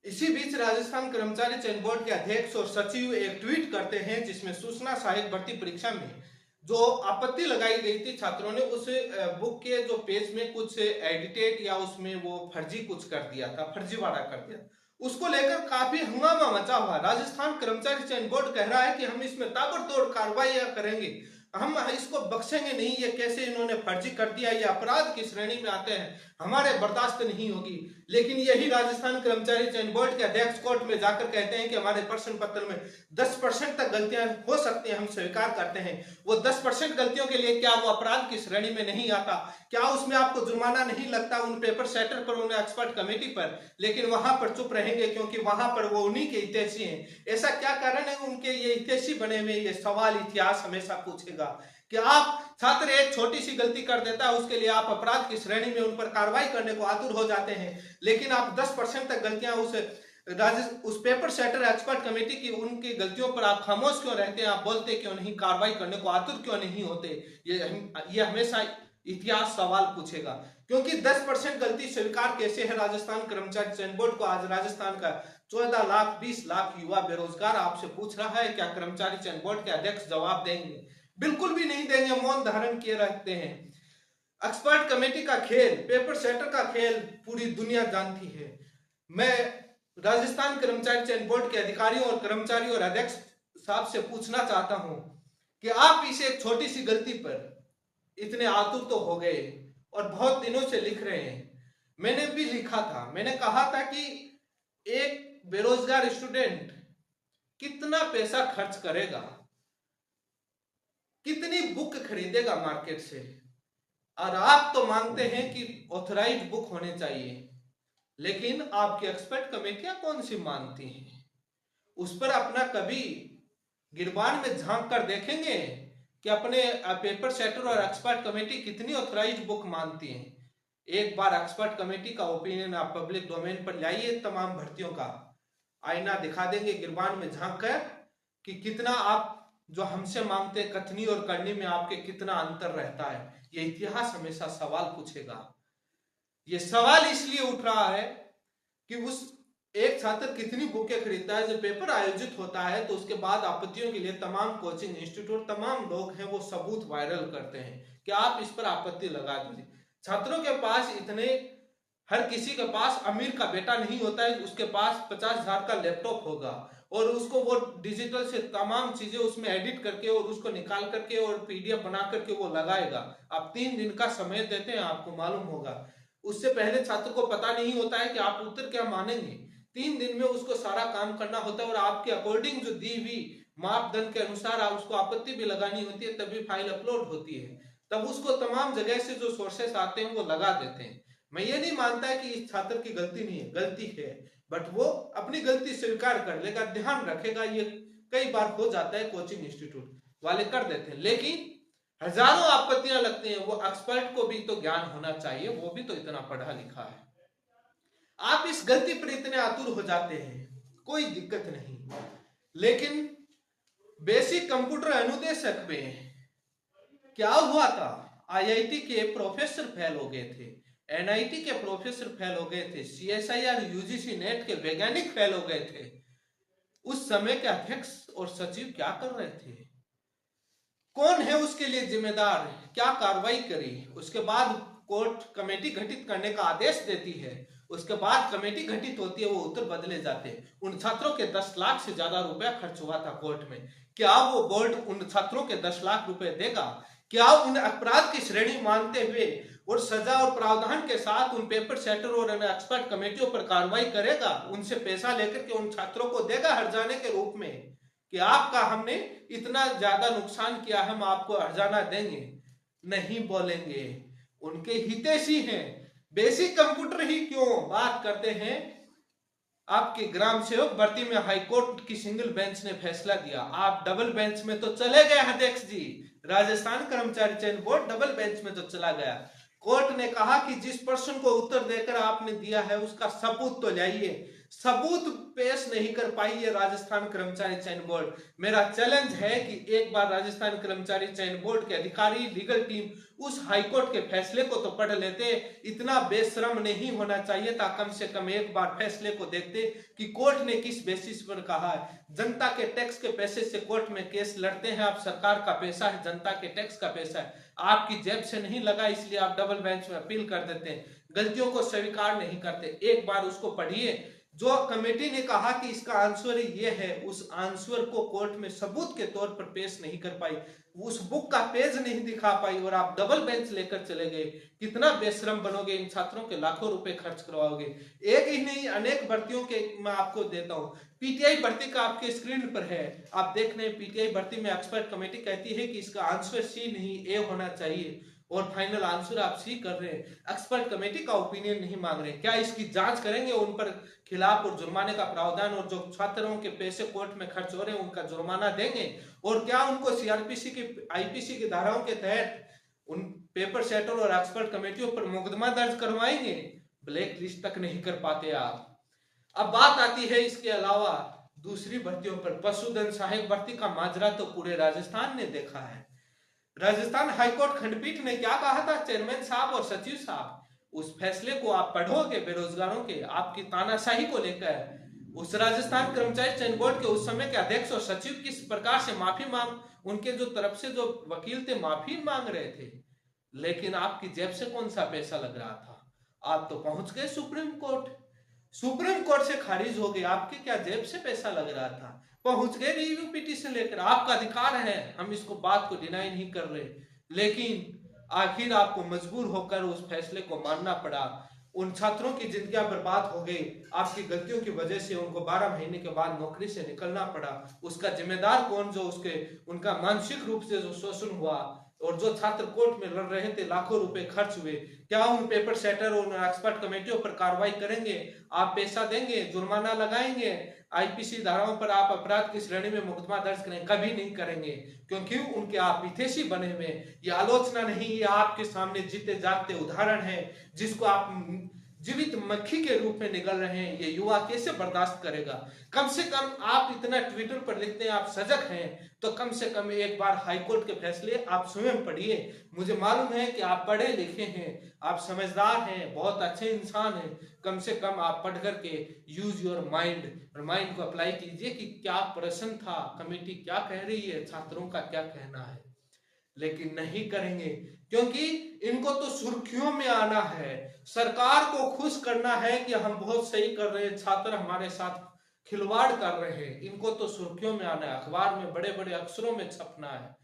इसी बीच राजस्थान कर्मचारी चयन बोर्ड के अध्यक्ष और सचिव एक ट्वीट करते हैं जिसमें सूचना सहायक भर्ती परीक्षा में जो आपत्ति लगाई गई थी छात्रों ने उस बुक के जो पेज में कुछ एडिटेड या उसमें वो फर्जी कुछ कर दिया था, फर्जीवाड़ा कर दिया। उसको लेकर काफी हंगामा मचा हुआ। राजस्थान कर्मचारी चयन बोर्ड कह रहा है कि हम इसमें ताबड़तोड़ कार्रवाई करेंगे, हम इसको बख्शेंगे नहीं, ये कैसे इन्होंने फर्जी कर दिया, ये अपराध की श्रेणी में आते हैं, हमारे बर्दाश्त नहीं होगी। लेकिन यही राजस्थान कर्मचारी चयन बोर्ड के अध्यक्ष कोर्ट में जाकर कहते हैं कि हमारे प्रश्न पत्र में 10% तक गलतियां हो सकती हैं, हम स्वीकार करते हैं। वो 10% गलतियों के लिए क्या वो अपराध की श्रेणी में नहीं आता? क्या उसमें आपको जुर्माना नहीं लगता उन पेपर सेटर पर, उन एक्सपर्ट कमेटी पर? लेकिन वहां पर चुप रहेंगे क्योंकि वहां पर वो उन्हीं के हितैषी हैं। ऐसा क्या कारण है उनके ये हितैषी बने हुए? ये सवाल इतिहास हमेशा पूछेगा कि आप छात्र एक छोटी सी गलती कर देता है उसके लिए आप अपराध की श्रेणी में उन पर कार्रवाई करने को आतुर हो जाते हैं, लेकिन आप 10% तक गलतियां उस पेपर सेटर एक्सपर्ट कमेटी की उनकी गलतियों पर आप खामोश क्यों रहते हैं? आप बोलते क्यों नहीं, कार्रवाई करने को आतुर क्यों नहीं होते? ये हमेशा इतिहास सवाल पूछेगा। क्योंकि 10% गलती स्वीकार कैसे है राजस्थान कर्मचारी चयन बोर्ड को? आज राजस्थान का 14 लाख 20 लाख युवा बेरोजगार आपसे पूछ रहा है, क्या कर्मचारी चयन बोर्ड के अध्यक्ष जवाब देंगे? बिल्कुल भी नहीं देंगे, मौन धारण किए रहते हैं। एक्सपर्ट कमेटी का खेल, पेपर सेटर का खेल पूरी दुनिया जानती है। मैं राजस्थान कर्मचारी चयन बोर्ड के अधिकारियों और कर्मचारियों और अध्यक्ष साहब से पूछना चाहता हूं कि आप इसे एक छोटी सी गलती पर इतने आतुर तो हो गए और बहुत दिनों से लिख रहे हैं। मैंने भी लिखा था, मैंने कहा था कि एक बेरोजगार स्टूडेंट कितना पैसा खर्च करेगा, कितनी बुक खरीदेगा मार्केट से, और आप तो मांगते हैं कि ऑथराइज्ड बुक होने चाहिए, लेकिन आपकी एक्सपर्ट कमेटियां कौन सी मानती हैं? उस पर अपना कभी गिरबान में झांक कर देखेंगे कि अपने पेपर सेटर और एक्सपर्ट कमेटी कितनी ऑथराइज्ड बुक मानती है? एक बार एक्सपर्ट कमेटी का ओपिनियन आप पब्लिक डोमेन पर लाइए, तमाम भर्तियों का आईना दिखा देंगे गिरबान में झांक कर कि कितना आप जो हमसे मांगते कथनी और करनी में आपके कितना अंतर रहता है। ये इतिहास हमेशा सवाल पूछेगा। ये सवाल इसलिए उठ रहा है कि उस एक छात्र कितनी बुकें खरीदता है। जब पेपर आयोजित होता है तो उसके बाद आपत्तियों के लिए तमाम कोचिंग इंस्टीट्यूट, तमाम लोग हैं वो सबूत वायरल करते हैं कि आप इस पर आपत्ति लगा दीजिए। छात्रों के पास इतने, हर किसी के पास अमीर का बेटा नहीं होता है उसके पास 50,000 का लैपटॉप होगा और उसको वो डिजिटल से तमाम चीजें उसमें एडिट करके और उसको निकाल करके और पीडीएफ बना करके वो लगाएगा। आप 3 दिन का समय देते हैं, आपको मालूम होगा। उससे पहले छात्र को पता नहीं होता है कि आप उत्तर क्या मानेंगे। 3 दिन में उसको सारा काम करना होता है और आपके अकॉर्डिंग जो दी हुई मापदंड के अनुसार आप उसको आपत्ति भी लगानी होती है, तभी फाइल अपलोड होती है। तब उसको तमाम जगह से जो सोर्सेस आते हैं वो लगा देते हैं। मैं ये नहीं मानता है कि इस छात्र की गलती नहीं है, गलती है, बट वो अपनी गलती स्वीकार कर लेगा, ध्यान रखेगा। ये कई बार हो जाता है, कोचिंग इंस्टीट्यूट वाले कर देते हैं, लेकिन हजारों आपत्तियां लगती हैं। वो एक्सपर्ट को भी तो ज्ञान होना चाहिए, वो भी तो इतना पढ़ा लिखा है। आप इस गलती पर इतने आतुर हो जाते हैं, कोई दिक्कत नहीं, लेकिन बेसिक कंप्यूटर अनुदेशक में क्या हुआ था? आईआईटी के प्रोफेसर फेल हो गए थे, एनआईटी के प्रोफेसर फेल हो गए थे, सीएसआईआर यूजीसी नेट के वैज्ञानिक फेल हो गए थे। उस समय के अध्यक्ष और सचिव क्या कर रहे थे? कौन है उसके लिए जिम्मेदार? क्या कार्रवाई करी? उसके बाद कोर्ट कमेटी गठित करने का आदेश देती है, उसके बाद कमेटी गठित होती है, वो उत्तर बदले जाते हैं। उन छात्रों के 10 लाख से ज्यादा रुपया खर्च हुआ था कोर्ट में। क्या वो बोर्ड उन छात्रों के 10 लाख रुपए देगा? क्या उन अपराध की श्रेणी मानते हुए और सजा और प्रावधान के साथ उन पेपर सेटर और एक्सपर्ट कमेटियों पर कार्रवाई करेगा? उनसे पैसा लेकर के उन छात्रों को देगा हर्जाने के रूप में कि आपका हमने इतना ज्यादा नुकसान किया, हम आपको हर्जाना देंगे? नहीं बोलेंगे। उनके हितैषी हैं। बेसिक कंप्यूटर ही क्यों बात करते हैं, आपके ग्राम सेवक भर्ती में हाईकोर्ट की सिंगल बेंच ने फैसला दिया, आप डबल बेंच में तो चले गए अध्यक्ष जी। राजस्थान कर्मचारी चयन बोर्ड डबल बेंच में तो चला गया। कोर्ट ने कहा कि जिस प्रश्न को उत्तर देकर आपने दिया है उसका सबूत तो लाइए। सबूत पेश नहीं कर पाई ये राजस्थान कर्मचारी चयन बोर्ड। मेरा चैलेंज है कि एक बार राजस्थान कर्मचारी चयन बोर्ड के अधिकारी, लीगल टीम उस हाईकोर्ट के फैसले को तो पढ़ लेते। इतना बेशरम नहीं होना चाहिए था, कम से कम एक बार फैसले को देखते कि कोर्ट ने किस बेसिस पर कहा है। जनता के टैक्स के पैसे से कोर्ट में केस लड़ते हैं आप, सरकार का पैसा है, जनता के टैक्स का पैसा है, आपकी जेब से नहीं लगा, इसलिए आप डबल बेंच में अपील कर देते हैं, गलतियों को स्वीकार नहीं करते। एक बार उसको पढ़िए। जो कमेटी ने कहा कि इसका आंसर ये है, उस आंसर को कोर्ट में सबूत के तौर पर पेश नहीं कर पाई, उस बुक का पेज नहीं दिखा पाई और आप डबल बेंच लेकर चले गए। कितना बेशरम बनोगे, इन छात्रों के लाखों रुपए खर्च करवाओगे। एक ही नहीं, अनेक भर्तियों के मैं आपको देता हूं। पीटीआई भर्ती का आपके स्क्रीन पर है, आप देख रहे हैं। पीटीआई भर्ती में एक्सपर्ट कमेटी कहती है कि इसका आंसर सी नहीं ए होना चाहिए और फाइनल आंसर आप सी कर रहे हैं। एक्सपर्ट कमेटी का ओपिनियन नहीं मांग रहे। क्या इसकी जांच करेंगे, उन पर खिलाफ और जुर्माने का प्रावधान, और जो छात्रों के पैसे कोर्ट में खर्च हो रहे हैं उनका जुर्माना देंगे? और क्या उनको सीआरपीसी की, आईपीसी की धाराओं के तहत उन पेपर सेटर और एक्सपर्ट कमेटियों पर मुकदमा दर्ज करवाएंगे? ब्लैक लिस्ट तक नहीं कर पाते आप। अब बात आती है इसके अलावा दूसरी भर्तियों पर। पशुधन सहायक भर्ती का माजरा तो पूरे राजस्थान ने देखा है। राजस्थान हाईकोर्ट खंडपीठ ने क्या कहा था चेयरमैन साहब और सचिव साहब, उस फैसले को आप पढ़ोगे बेरोजगारों के, आपकी तानाशाही को लेकर। उस राजस्थान कर्मचारी चयन बोर्ड के उस समय के अध्यक्ष और सचिव किस प्रकार से माफी मांग, उनके जो तरफ से जो वकील थे माफी मांग रहे थे, लेकिन आपकी जेब से कौन सा पैसा लग रहा था? आप तो पहुंच गए सुप्रीम कोर्ट, सुप्रीम कोर्ट से खारिज हो गए, आपके क्या जेब से पैसा लग रहा था? पहुंच गए रिव्यू पिटीशन लेकर, आपका अधिकार है, हम इसको बात को डिनाई नहीं कर रहे, लेकिन आखिर आपको मजबूर होकर उस फैसले को मानना पड़ा। उन छात्रों की जिंदगियां बर्बाद हो गई, आपकी गलतियों की वजह से उनको 12 महीने के बाद नौकरी से निकलना पड़ा। उसका जिम्मेदार कौन? जो उसके उनका मानसिक रूप से जो शोषण हुआ, और जो छात्र कोर्ट में लड़ रहे थे, लाखों रुपए खर्च हुए। क्या उन पेपर सेटर और एक्सपर्ट कमेटियों पर कार्रवाई करेंगे? आप पैसा देंगे, जुर्माना लगाएंगे, आईपीसी धाराओं पर आप अपराध की श्रेणी में मुकदमा दर्ज करें? कभी नहीं करेंगे, क्योंकि उनके आप हितैषी बने हुए। ये आलोचना नहीं, ये आपके सामने जीते जागते उदाहरण है, जिसको आप जीवित मक्खी के रूप में निकल रहे हैं। ये युवा कैसे बर्दाश्त करेगा? कम से कम आप इतना ट्विटर पर लिखते हैं, आप सजग हैं, तो कम से कम एक बार हाईकोर्ट के फैसले आप स्वयं पढ़िए। मुझे मालूम है कि आप पढ़े लिखे हैं, आप समझदार हैं, बहुत अच्छे इंसान हैं। कम से कम आप पढ़ करके यूज योर माइंड, और माइंड को अप्लाई कीजिए कि क्या प्रश्न था, कमेटी क्या कह रही है, छात्रों का क्या कहना है। लेकिन नहीं करेंगे, क्योंकि इनको तो सुर्खियों में आना है, सरकार को खुश करना है कि हम बहुत सही कर रहे हैं, छात्र हमारे साथ खिलवाड़ कर रहे हैं। इनको तो सुर्खियों में आना है, अखबार में बड़े बड़े अक्षरों में छपना है।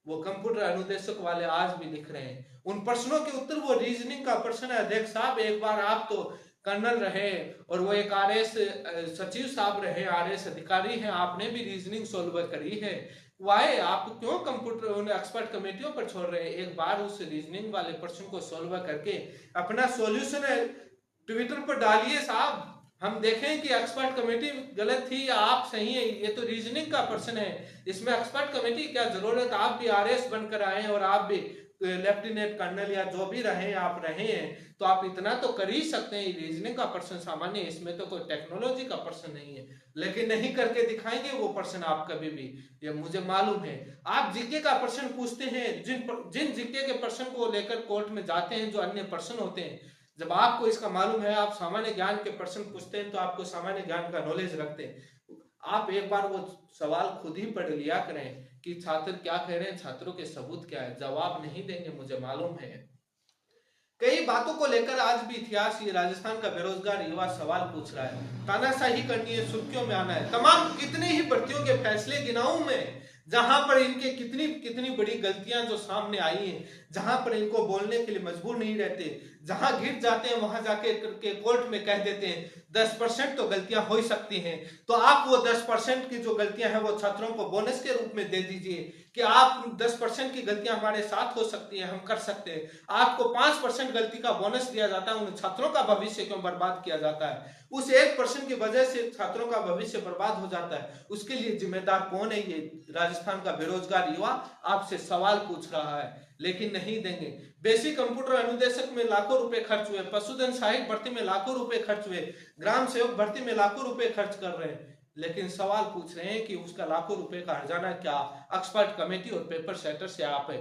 वो कंप्यूटर अनुदेशक वाले आज भी लिख रहे हैं उन प्रश्नों के उत्तर। वो रीजनिंग का प्रश्न है, अध्यक्ष साहब एक बार आप तो कर्नल रहे और वो एक आरएस सचिव साहब रहे, आरएस अधिकारी हैं, आपने भी रीजनिंग सोल्व करी है, वाई आप क्यों कंप्यूटर एक्सपर्ट कमेटियों पर छोड़ रहे हैं? एक बार उस रीजनिंग वाले प्रश्न को सोल्व करके अपना सॉल्यूशन ट्विटर पर डालिए साहब, हम देखें कि एक्सपर्ट कमेटी गलत थी या आप सही है। ये तो रीजनिंग का प्रश्न है, इसमें एक्सपर्ट कमेटी क्या जरूरत? आप भी आरएस बनकर आए और आप भी लेफ्टिनेंट कर्नल या जो भी रहे आप रहे हैं, तो आप इतना तो कर ही सकते हैं। रीजनिंग का प्रश्न सामान्य, इसमें तो कोई टेक्नोलॉजी का प्रश्न नहीं है, लेकिन नहीं करके दिखाएंगे वो प्रश्न आप कभी भी, ये मुझे मालूम है। आप जीके का प्रश्न पूछते हैं, जिन जीके के प्रश्न को लेकर कोर्ट में जाते हैं, जो अन्य प्रश्न होते हैं, जब आपको इसका मालूम है, आप सामान्य ज्ञान के प्रश्न पूछते हैं, तो आपको सामान्य ज्ञान का नॉलेज रखते हैं। आप एक बार वो सवाल खुद ही पढ़ लिया करें कि छात्र क्या कह रहे हैं, छात्रों के सबूत क्या है। जवाब नहीं देंगे, मुझे मालूम है। कई बातों को लेकर आज भी इतिहास, ये राजस्थान का बेरोजगार युवा सवाल पूछ रहा है, तानाशाही करनी है, सुर्खियों में आना है। तमाम कितने ही भर्तियों के फैसले गिनाऊं मैं, जहां पर इनके कितनी कितनी बड़ी गलतियां जो सामने आई हैं, जहां पर इनको बोलने के लिए मजबूर नहीं रहते, जहां गिर जाते हैं वहां जाके कोर्ट में कह देते हैं, 10% तो गलतियां हो ही सकती हैं, तो आप वो 10% की जो गलतियां हैं वो छात्रों को बोनस के रूप में दे दीजिए कि आप 10% की गलतियां हमारे साथ हो सकती हैं, हम कर सकते हैं। आपको 5% गलती का बोनस दिया जाता है, उन छात्रों का भविष्य क्यों बर्बाद किया जाता है? उस 1% की वजह से छात्रों का भविष्य बर्बाद हो जाता है, उसके लिए जिम्मेदार कौन है? ये राजस्थान का बेरोजगार युवा आपसे सवाल पूछ रहा है, लेकिन नहीं देंगे। बेसिक कंप्यूटर अनुदेशक में लाखों रुपए खर्च हुए, पशुधन सहायक भर्ती में लाखों रुपए खर्च हुए, ग्राम सेवक भर्ती में लाखों रुपए खर्च कर रहे हैं, लेकिन सवाल पूछ रहे हैं कि उसका लाखों रुपए का हर्जाना क्या एक्सपर्ट कमेटी और पेपर सेटर से आप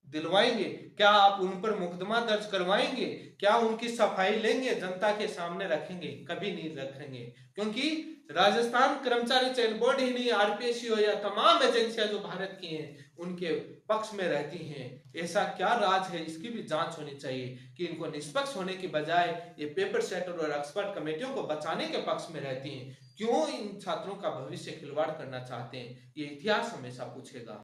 दिलवाएंगे? क्या आप उन पर मुकदमा दर्ज करवाएंगे? क्या उनकी सफाई लेंगे, जनता के सामने रखेंगे? कभी नहीं रखेंगे, क्योंकि राजस्थान कर्मचारी चयन बोर्ड ही नहीं, आरपीएससी या तमाम एजेंसियां जो भारत की हैं उनके पक्ष में रहती हैं। ऐसा क्या राज है? इसकी भी जांच होनी चाहिए कि इनको निष्पक्ष होने की बजाय ये पेपर सेटर और एक्सपर्ट कमेटियों को बचाने के पक्ष में रहती हैं। क्यों इन छात्रों का भविष्य खिलवाड़ करना चाहते हैं? ये इतिहास हमेशा पूछेगा।